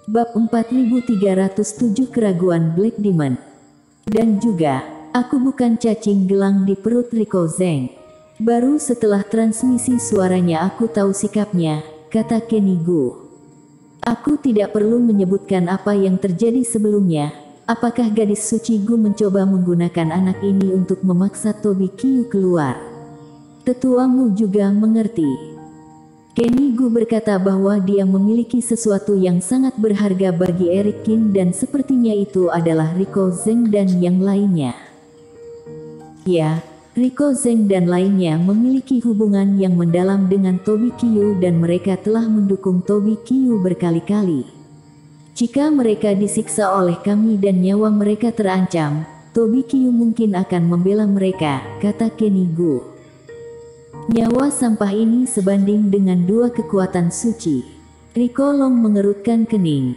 Bab 4307 Keraguan Black Demon. Dan juga, aku bukan cacing gelang di perut Rico Zeng. Baru setelah transmisi suaranya aku tahu sikapnya, kata Kenny Gu. Aku tidak perlu menyebutkan apa yang terjadi sebelumnya. Apakah gadis suci Gu mencoba menggunakan anak ini untuk memaksa Tobi Qiu keluar? Tetuamu juga mengerti. Kenny Gu berkata bahwa dia memiliki sesuatu yang sangat berharga bagi Eric Qin dan sepertinya itu adalah Rico Zeng dan yang lainnya. Ya, Rico Zeng dan lainnya memiliki hubungan yang mendalam dengan Tobi Qiu dan mereka telah mendukung Tobi Qiu berkali-kali. Jika mereka disiksa oleh kami dan nyawa mereka terancam, Tobi Qiu mungkin akan membela mereka, kata Kenny Gu. Nyawa sampah ini sebanding dengan 2 kekuatan suci. Rico Long mengerutkan kening.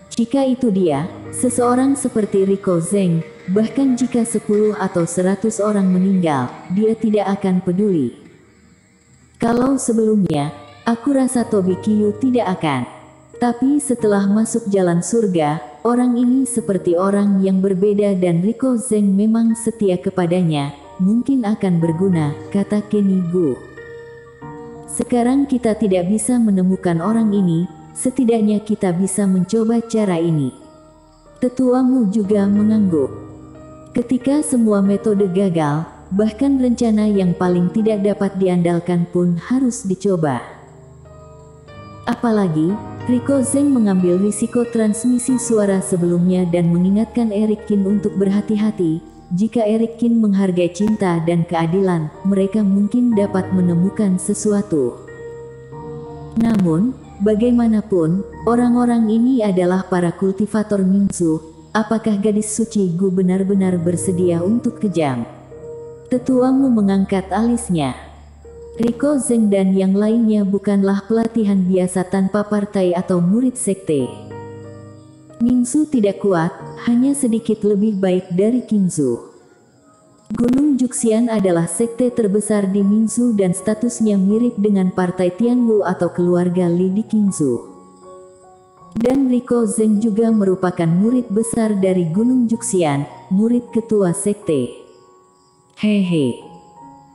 Jika itu dia, seseorang seperti Rico Zeng, bahkan jika 10 atau 100 orang meninggal, dia tidak akan peduli. Kalau sebelumnya, aku rasa Tobi Qiu tidak akan. Tapi setelah masuk jalan surga, orang ini seperti orang yang berbeda dan Rico Zeng memang setia kepadanya. Mungkin akan berguna, kata Kenny Gu. Sekarang kita tidak bisa menemukan orang ini, setidaknya kita bisa mencoba cara ini. Tetuamu juga mengangguk. Ketika semua metode gagal, bahkan rencana yang paling tidak dapat diandalkan pun harus dicoba. Apalagi, Rico Zeng mengambil risiko transmisi suara sebelumnya dan mengingatkan Eric Qin untuk berhati-hati. Jika Eric Qin menghargai cinta dan keadilan, mereka mungkin dapat menemukan sesuatu. Namun, bagaimanapun, orang-orang ini adalah para kultivator Mingzu. Apakah gadis suci Gu benar-benar bersedia untuk kejam? Tetuamu mengangkat alisnya. Rico Zeng dan yang lainnya bukanlah pelatihan biasa tanpa partai atau murid sekte. Mingzu tidak kuat, hanya sedikit lebih baik dari Qingzu. Gunung Juxian adalah sekte terbesar di Mingzu dan statusnya mirip dengan partai Tianwu atau keluarga Li di Qingzu. Dan Rico Zeng juga merupakan murid besar dari Gunung Juxian, murid ketua sekte. Hehe.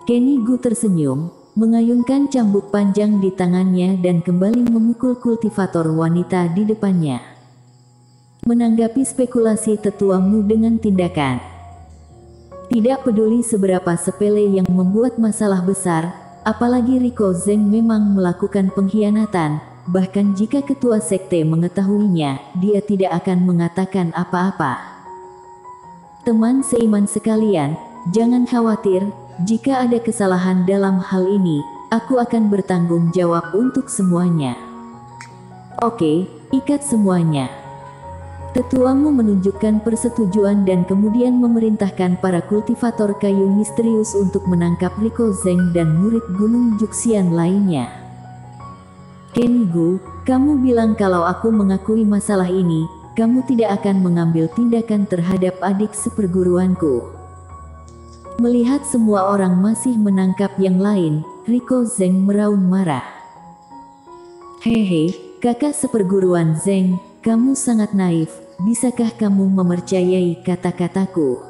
Kenny Gu tersenyum, mengayunkan cambuk panjang di tangannya dan kembali memukul kultivator wanita di depannya. Menanggapi spekulasi tetuamu dengan tindakan. Tidak peduli seberapa sepele yang membuat masalah besar, apalagi Rico Zeng memang melakukan pengkhianatan, bahkan jika ketua sekte mengetahuinya, dia tidak akan mengatakan apa-apa. Teman seiman sekalian, jangan khawatir, jika ada kesalahan dalam hal ini, aku akan bertanggung jawab untuk semuanya. Oke, ikat semuanya. Tetuamu menunjukkan persetujuan dan kemudian memerintahkan para kultivator kayu misterius untuk menangkap Rico Zeng dan murid Gunung Juxian lainnya. Kenny Gu, kamu bilang kalau aku mengakui masalah ini, kamu tidak akan mengambil tindakan terhadap adik seperguruanku. Melihat semua orang masih menangkap yang lain, Rico Zeng meraung marah. Hehe, kakak seperguruan Zeng, kamu sangat naif. Bisakah kamu mempercayai kata-kataku?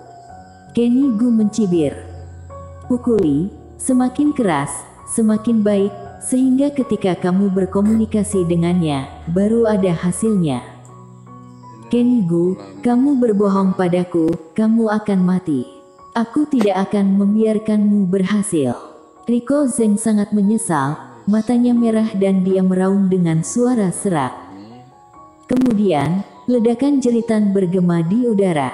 Kenny Gu mencibir. Pukuli, semakin keras, semakin baik, sehingga ketika kamu berkomunikasi dengannya, baru ada hasilnya. Kenny Gu, kamu berbohong padaku, kamu akan mati. Aku tidak akan membiarkanmu berhasil. Rico Zeng sangat menyesal, matanya merah dan dia meraung dengan suara serak. Kemudian, ledakan jeritan bergema di udara.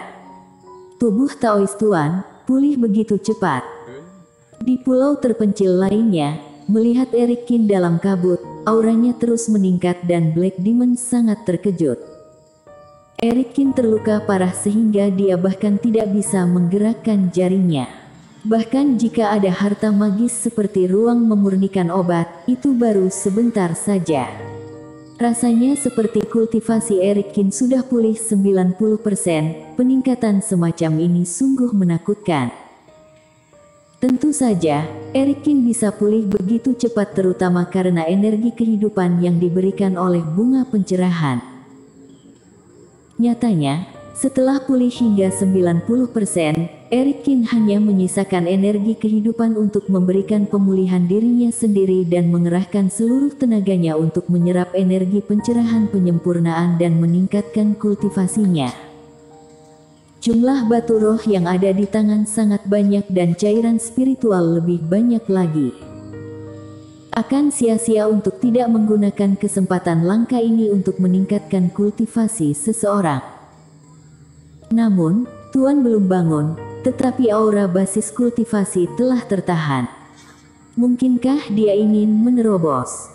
Tubuh Taois Tuan pulih begitu cepat. Di pulau terpencil lainnya, melihat Eric Qin dalam kabut, auranya terus meningkat dan Black Demon sangat terkejut. Eric Qin terluka parah sehingga dia bahkan tidak bisa menggerakkan jarinya. Bahkan jika ada harta magis seperti ruang memurnikan obat, itu baru sebentar saja. Rasanya seperti kultivasi Eric Qin sudah pulih 90%, peningkatan semacam ini sungguh menakutkan. Tentu saja, Eric Qin bisa pulih begitu cepat terutama karena energi kehidupan yang diberikan oleh bunga pencerahan. Nyatanya, setelah pulih hingga 90%, Eric Kin hanya menyisakan energi kehidupan untuk memberikan pemulihan dirinya sendiri dan mengerahkan seluruh tenaganya untuk menyerap energi pencerahan penyempurnaan dan meningkatkan kultivasinya. Jumlah batu roh yang ada di tangan sangat banyak dan cairan spiritual lebih banyak lagi. Akan sia-sia untuk tidak menggunakan kesempatan langka ini untuk meningkatkan kultivasi seseorang. Namun, Tuan belum bangun, tetapi aura basis kultivasi telah tertahan. Mungkinkah dia ingin menerobos?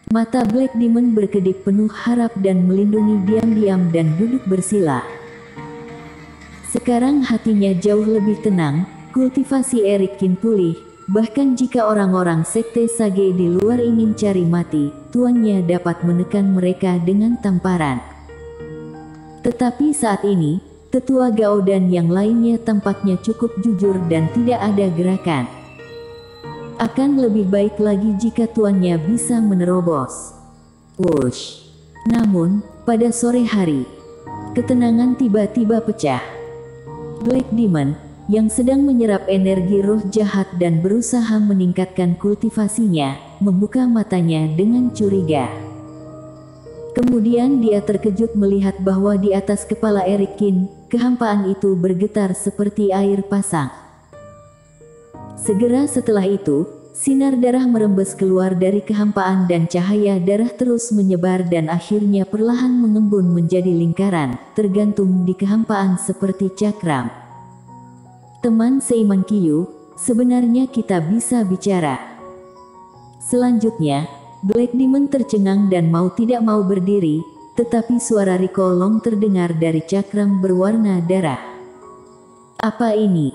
Mata Black Demon berkedip penuh harap dan melindungi diam-diam dan duduk bersila. Sekarang hatinya jauh lebih tenang, kultivasi Eric Kin pulih, bahkan jika orang-orang sekte Sage di luar ingin cari mati, tuannya dapat menekan mereka dengan tamparan. Tetapi saat ini, Tetua Gao dan yang lainnya tampaknya cukup jujur dan tidak ada gerakan. Akan lebih baik lagi jika tuannya bisa menerobos. Wush. Namun, pada sore hari, ketenangan tiba-tiba pecah. Black Demon, yang sedang menyerap energi roh jahat dan berusaha meningkatkan kultivasinya, membuka matanya dengan curiga. Kemudian dia terkejut melihat bahwa di atas kepala Eric Kin, kehampaan itu bergetar seperti air pasang. Segera setelah itu, sinar darah merembes keluar dari kehampaan dan cahaya darah terus menyebar dan akhirnya perlahan mengembun menjadi lingkaran, tergantung di kehampaan seperti cakram. Teman seiman Qiu, sebenarnya kita bisa bicara. Selanjutnya, Black Demon tercengang dan mau tidak mau berdiri, tetapi suara Rico Long terdengar dari cakram berwarna darah. Apa ini?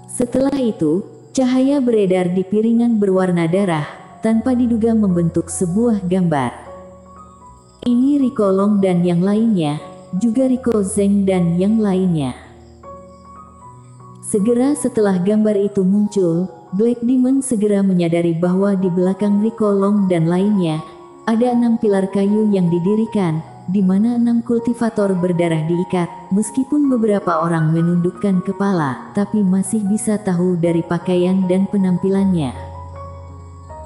Setelah itu, cahaya beredar di piringan berwarna darah, tanpa diduga membentuk sebuah gambar. Ini Rico Long dan yang lainnya, juga Rico Zeng dan yang lainnya. Segera setelah gambar itu muncul, Black Demon segera menyadari bahwa di belakang Rico Long dan lainnya, ada 6 pilar kayu yang didirikan, di mana 6 kultivator berdarah diikat. Meskipun beberapa orang menundukkan kepala, tapi masih bisa tahu dari pakaian dan penampilannya.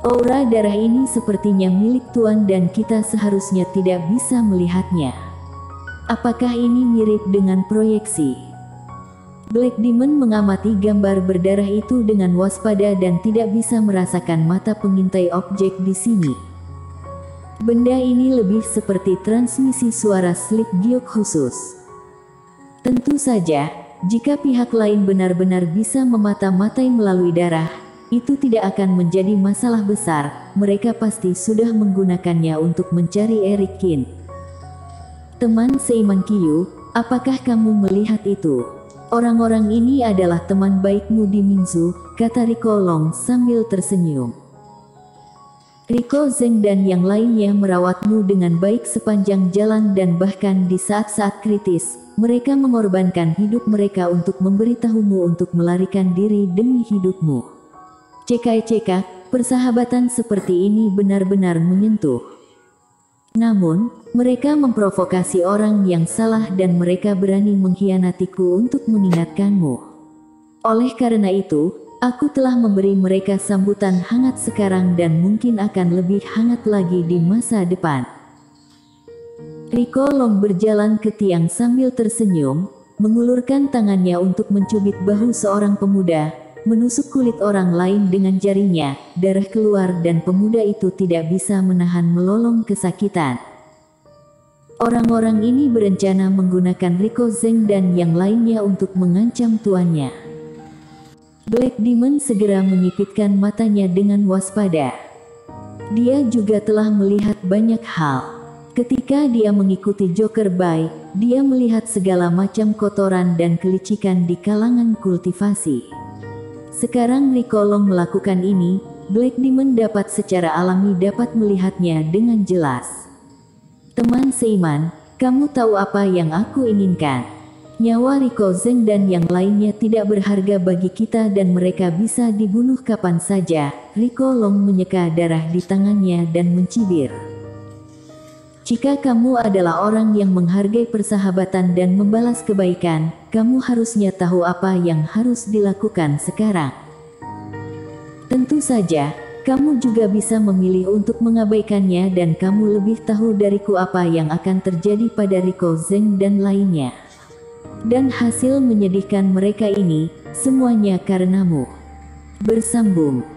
Aura darah ini sepertinya milik Tuan dan kita seharusnya tidak bisa melihatnya. Apakah ini mirip dengan proyeksi? Black Demon mengamati gambar berdarah itu dengan waspada dan tidak bisa merasakan mata pengintai objek di sini. Benda ini lebih seperti transmisi suara sleep giok khusus. Tentu saja, jika pihak lain benar-benar bisa memata-matai melalui darah, itu tidak akan menjadi masalah besar. Mereka pasti sudah menggunakannya untuk mencari Eric Kin. Teman seiman Qiu, apakah kamu melihat itu? Orang-orang ini adalah teman baikmu di Minzu, kata Rico Long sambil tersenyum. Rico Zeng dan yang lainnya merawatmu dengan baik sepanjang jalan dan bahkan di saat-saat kritis, mereka mengorbankan hidup mereka untuk memberitahumu untuk melarikan diri demi hidupmu. Cekak-cekak, persahabatan seperti ini benar-benar menyentuh. Namun, mereka memprovokasi orang yang salah dan mereka berani mengkhianatiku untuk mengingatkanmu. Oleh karena itu, aku telah memberi mereka sambutan hangat sekarang dan mungkin akan lebih hangat lagi di masa depan. Rico Long berjalan ke tiang sambil tersenyum, mengulurkan tangannya untuk mencubit bahu seorang pemuda, menusuk kulit orang lain dengan jarinya, darah keluar dan pemuda itu tidak bisa menahan melolong kesakitan. Orang-orang ini berencana menggunakan Rico Zeng dan yang lainnya untuk mengancam tuannya. Black Demon segera menyipitkan matanya dengan waspada. Dia juga telah melihat banyak hal. Ketika dia mengikuti Joker Bai, dia melihat segala macam kotoran dan kelicikan di kalangan kultivasi. Sekarang Rico Long melakukan ini, Black Demon dapat secara alami dapat melihatnya dengan jelas. Teman seiman, kamu tahu apa yang aku inginkan? Nyawa Rico Zeng dan yang lainnya tidak berharga bagi kita dan mereka bisa dibunuh kapan saja. Rico Long menyeka darah di tangannya dan mencibir. Jika kamu adalah orang yang menghargai persahabatan dan membalas kebaikan, kamu harusnya tahu apa yang harus dilakukan sekarang. Tentu saja, kamu juga bisa memilih untuk mengabaikannya dan kamu lebih tahu dariku apa yang akan terjadi pada Riko Zheng dan lainnya. Dan hasil menyedihkan mereka ini, semuanya karenamu. Bersambung.